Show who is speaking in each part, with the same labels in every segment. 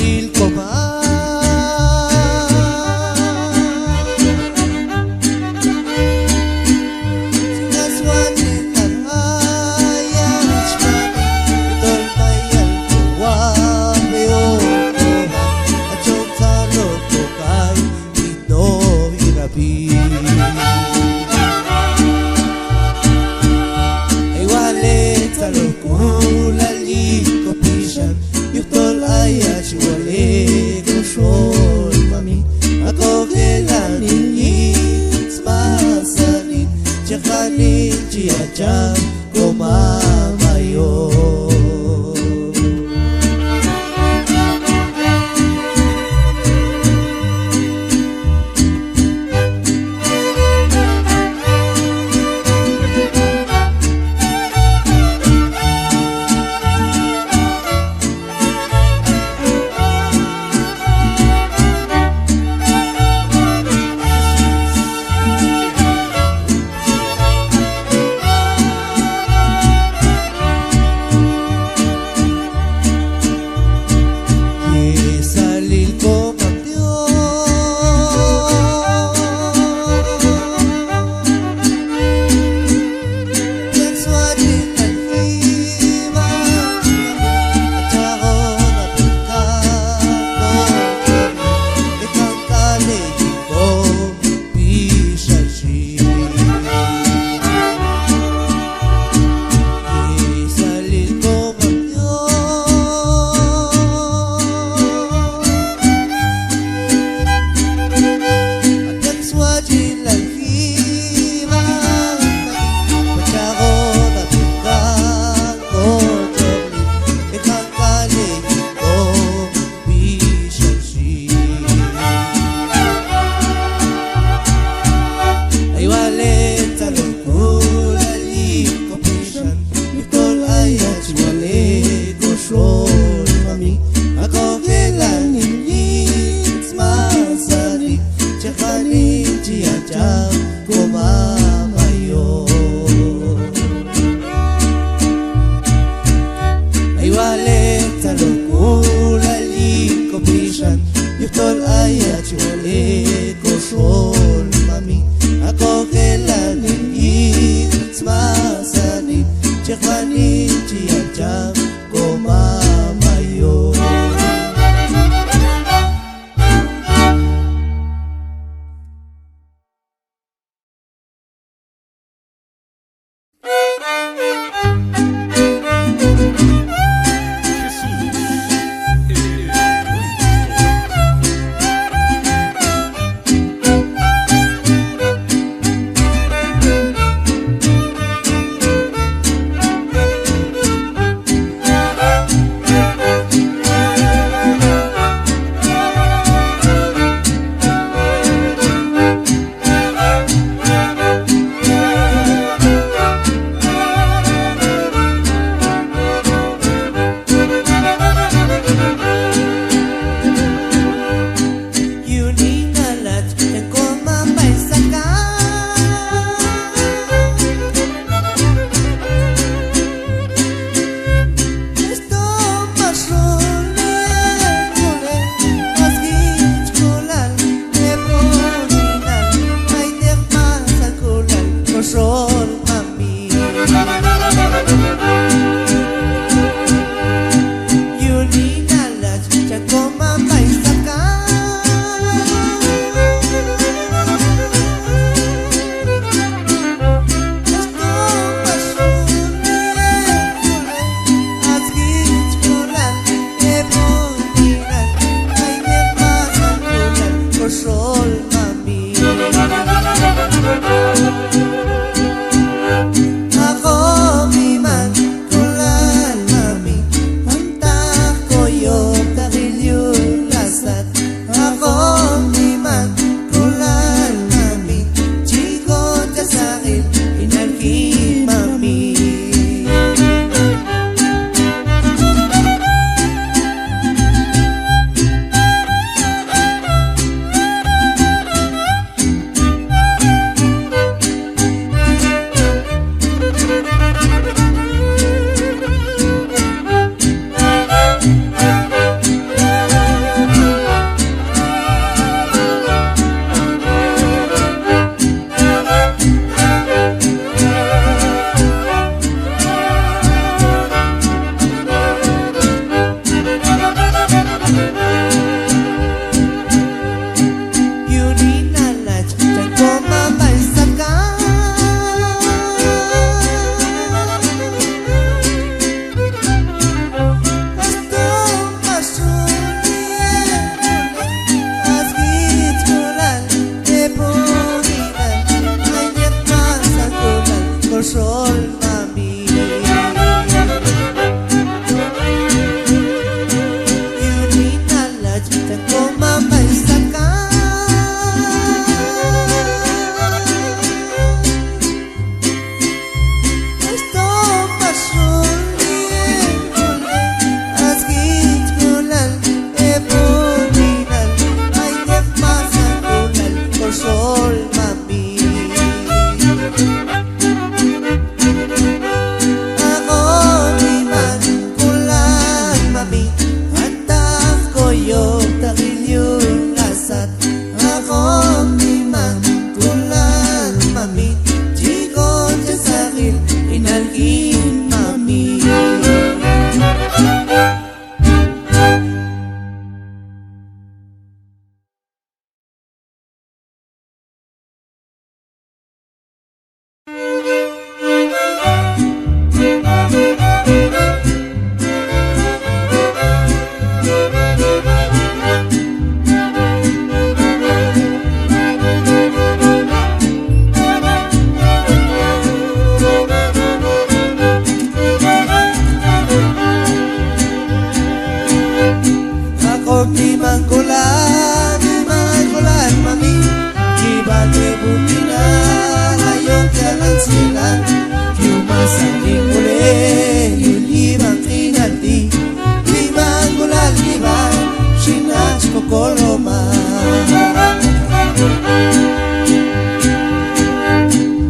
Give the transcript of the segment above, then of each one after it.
Speaker 1: salil ko man. Sinaswanin ang hayang chmami, itol mayal kuwa mayo kuhan, at yung salot ko kay ito hirabi. Ay walit salot ko lali ko pisyan, yung tol ay at si wali ko sol mami, ako kailanin yins masanin, tsaka nin chiyachan ko mamayo. Salil ko man Diyos, yan swanin ang himang, at ako napagkakot, ikang kaligin ko pisal siya. Salil ko man Diyos, swajin lang himang, matsako na biglang ko jomli, ikang kaligin ko pisal siya. Ay walit sa lungkulali ko pisan, itol ay at si wali ko sol mami, ako kailanin yins masanin, tsaka nin chiyachan ko mamayo. Ay walit sa lungkulali ko pisan, yung tol ay at si wali ko sol mami, ako kailanin yins masanin, tsaka nin chiyachan ko mamayo. tengo mamá está acá. Esto pasó bien, asgit kulal ebuninal, ay te pasa kulal por sol mami. Ako di man kulal mami, antak koyo takilyo lasat. Ako di man kulal mami, chico te sakil inalgin mami. Ako di man kulan mami, iba de butina, ngayon ka lang sila. Yumasaling muli, yun ibang kinati, limang kulan iba, sinas ko koloma.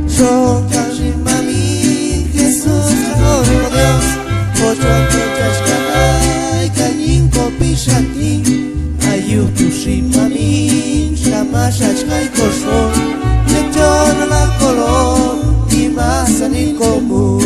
Speaker 1: Son kang mami, Jesus, amor mo Dios, otro antotas kanay, kanying kopi shanting, ayuh tusin mami, sama shachkay koshon, lejon la kolon, imasanin komu.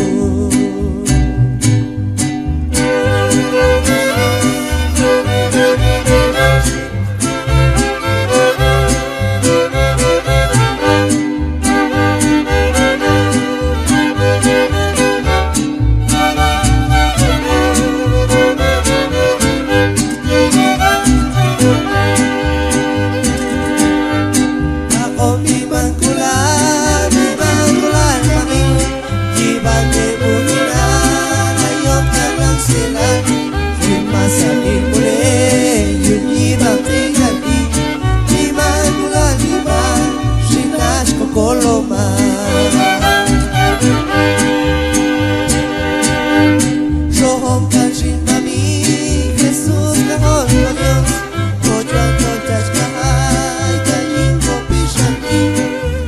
Speaker 1: Ako di man kulan mami, iba de butina, ngayon ka lang sila. Yumasaling muli, yun ibang kinati, limang kulan iba, sinas ko koloma. Sohom kansin mami, Jesus amor mo Dios, otro antotas kanay, kanying kopi shanting,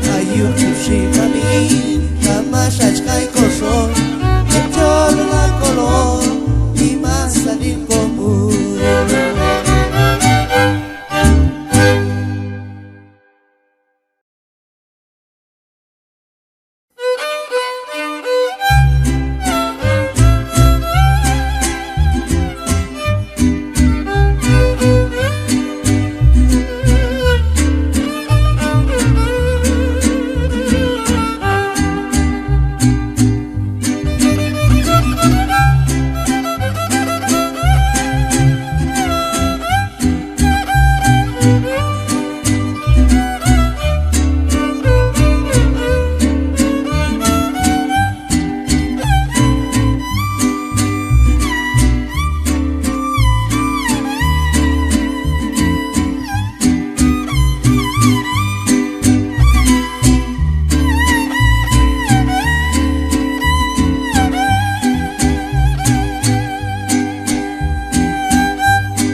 Speaker 1: ayuh tusin mami, sama shachkay koshon, lejon la kolon, imasanin komu.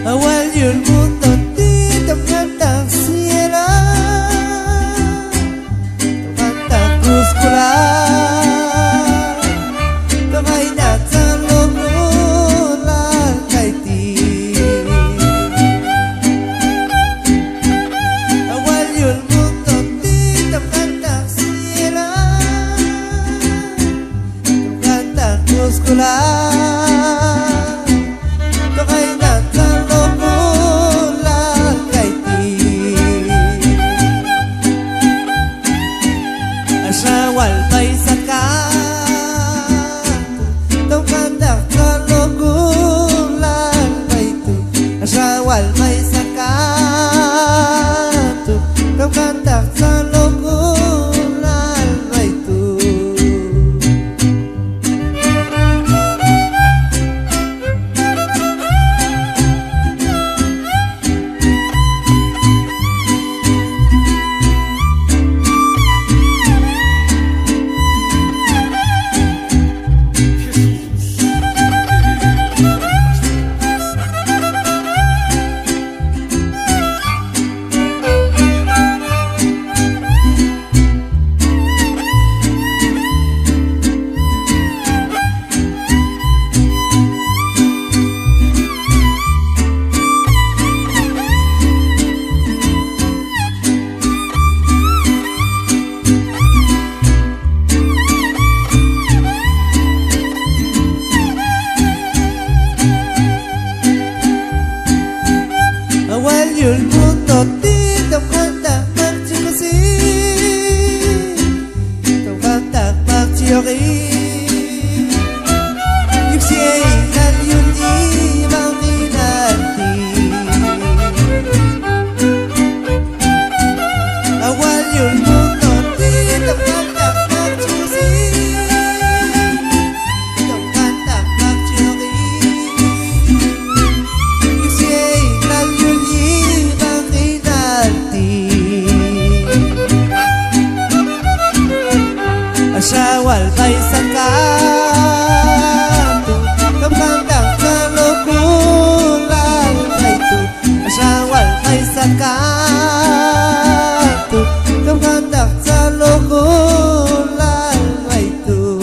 Speaker 1: Awal yun mundo dito kantang sila, kantang kuskula, kamay natsang lumulan kay ti. Awal yun mundo dito kantang sila, kantang kuskula, kamay natsang lumulan kay ti. Asawal may sakat, tong kandak kalugulan may tu. Asawal may sakat, tong kandak kalugulan may tu. el mundo tidak hendak bercikusi Kau hendak berciori Yuksiai dan yuni bangi nanti Awal el mundo tidak hendak bercikusi Kau hendak berciori Yuksiai dan yuni bangi nanti Asyawal kay sakato Kapandang kalukulan Ito Asyawal kay sakato Kapandang kalukulan Ito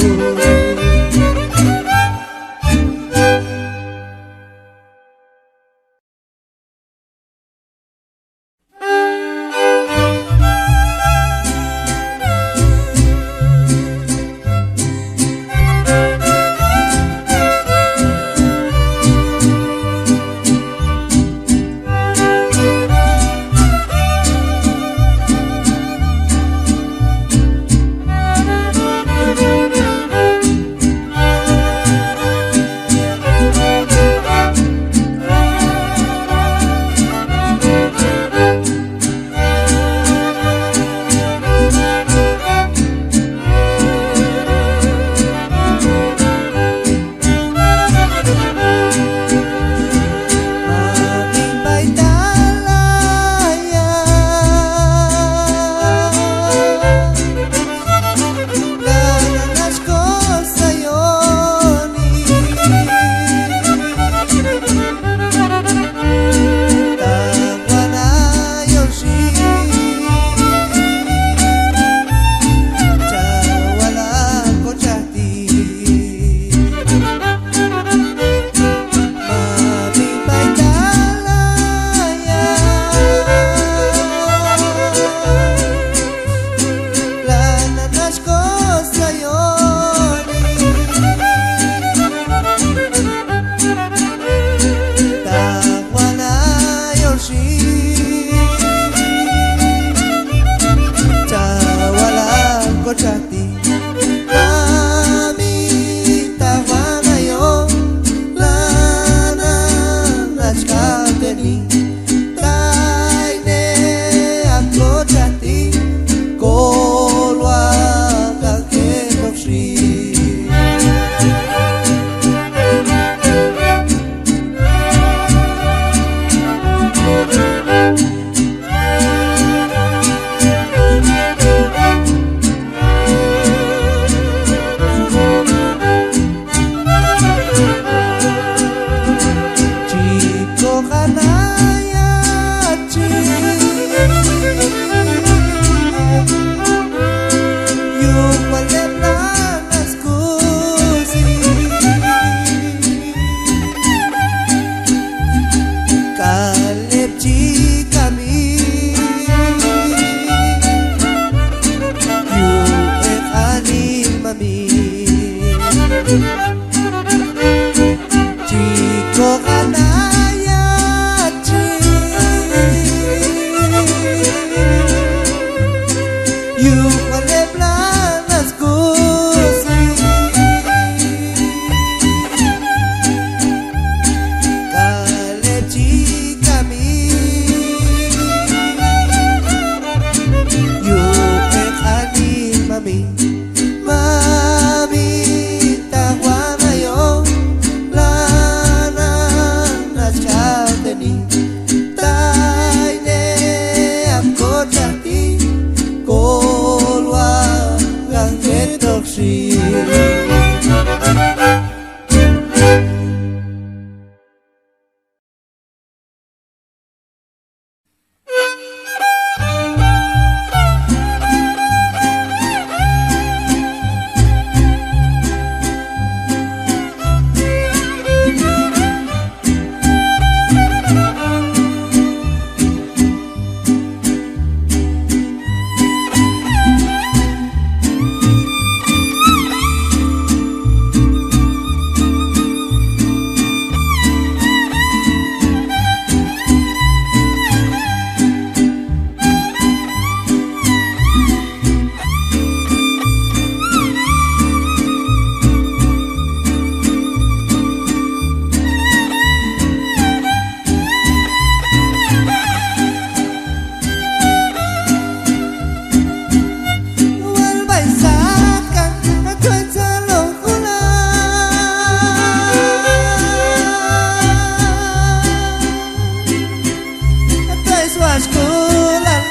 Speaker 1: kulan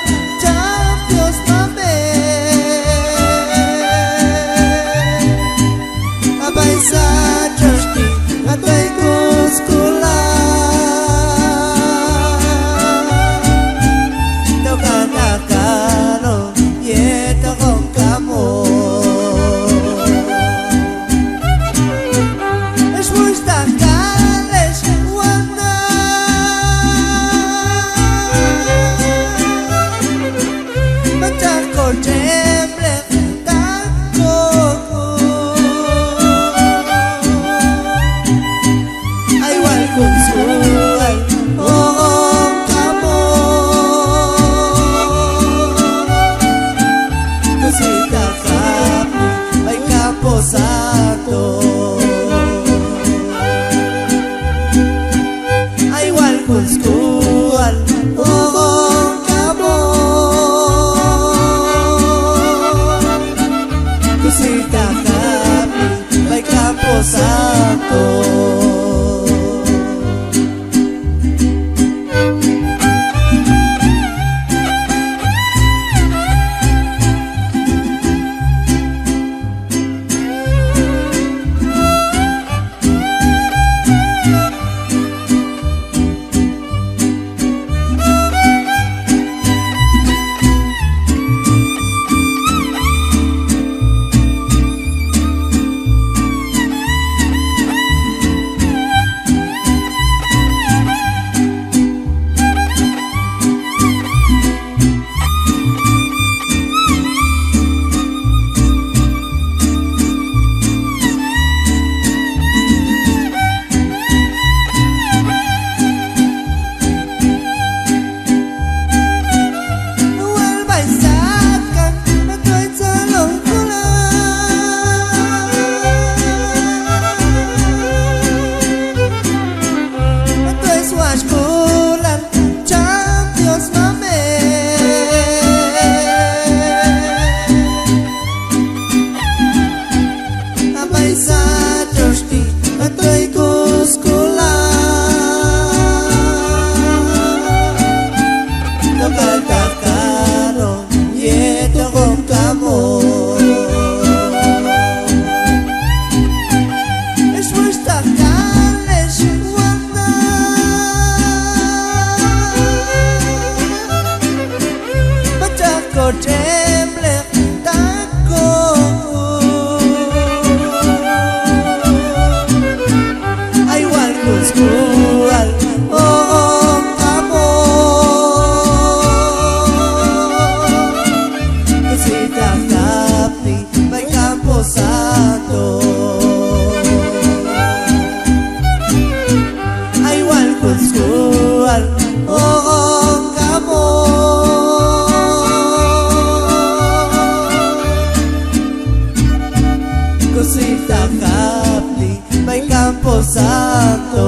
Speaker 1: Champions mame Abay sa church ni Atay kuskulan Daw ka nakano Yet akong kamo Es musta kales wanda Macako temble tako Ay wal kung suay oong kamo Kusita kapi ay kaposato Ay wal kung skual oong kamo Kusita kapi ay kaposato Temble tako Ay wal kung skual oong kamo Kusita kapi may kaposato Ay wal kung skual oong kamo Kusita kapli may Camposanto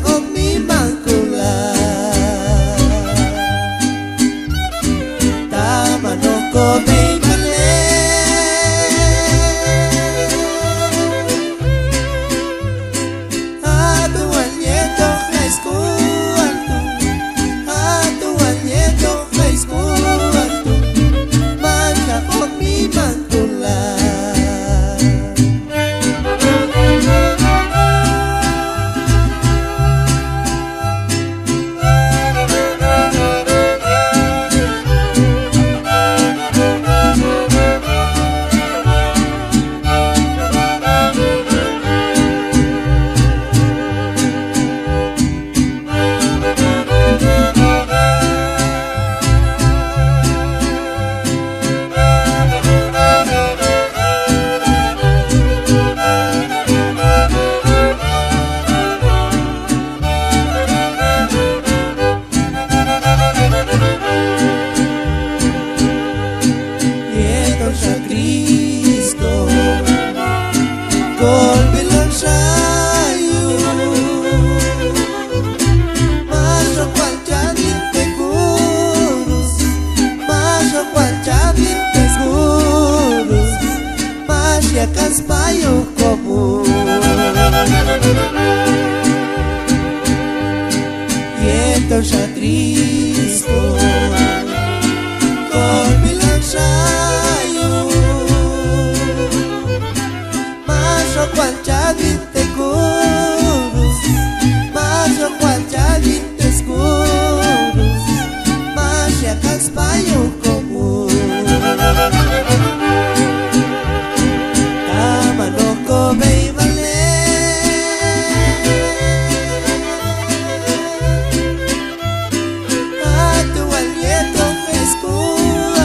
Speaker 1: con mi mancula tama no come male atu al nieto high school atu al nieto high school mancha con mi mancula Caspaio común y entonces triste con mi lanzayo más o cual ya te curus más o cual ya te escuros más ya caspaio común Baby, vale. A tu aliento high school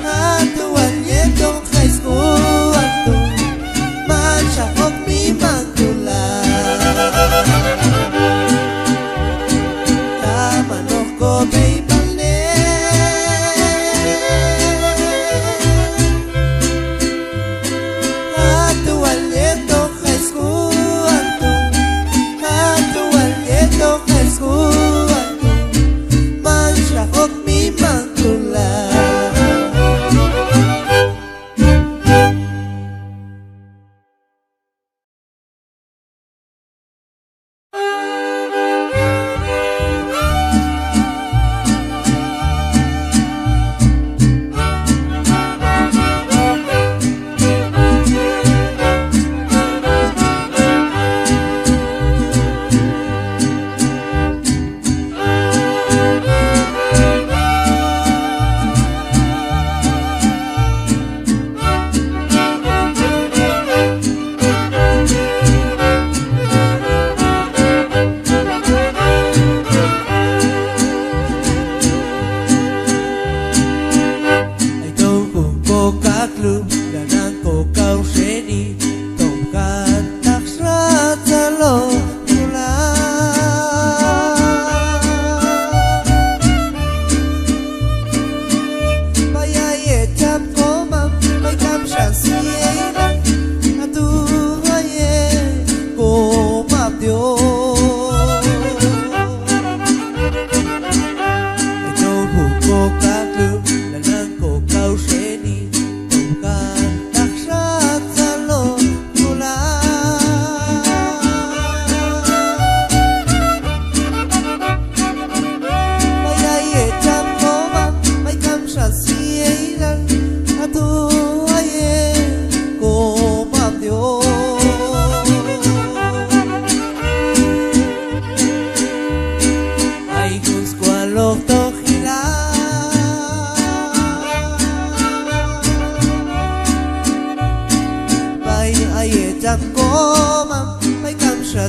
Speaker 1: a tu aliento high school mancha con mi mancula tama no come vale mancha con mi mancula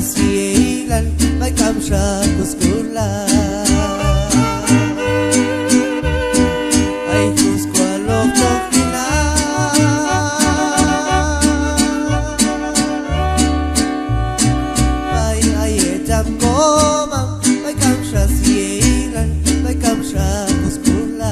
Speaker 1: Sielan, may kamsha kuskula ay kuskwalok tokila ay etam komam may kamsha sielan, may kamsha kuskula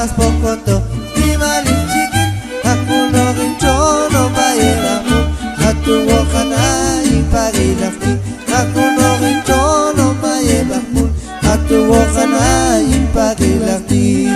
Speaker 1: kamas pokoto Imalin chikin Aku norin chono bayelamu Hatu wakana ipagilakti Aku norin chono bayelamu Hatu wakana ipagilakti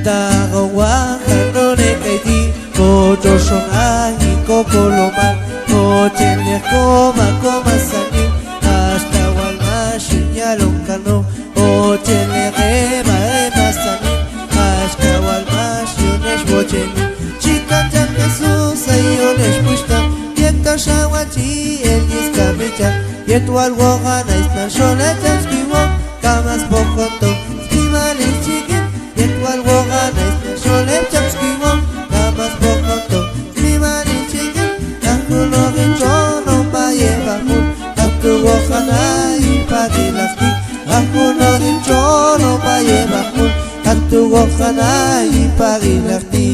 Speaker 1: Tagawa kanone kaiti ko joshon ahi ko koloman ko chene koma koma sani hasta walma shinyalon kano o chene rema ema sani hasta walma shionesh bocheni chikan jam Jesus ayonesh pushta yekta shawachi el yiskamecha yetwal wogana isna shona jamskiwo kamas pokoto skimale chikin Yetwal wogana isna sholem chamskiwo kamas pokoto Mimani chikin Aku norin chono baye bakun Aku wogana ipagilakti Aku norin chono baye bakun Aku wogana ipagilakti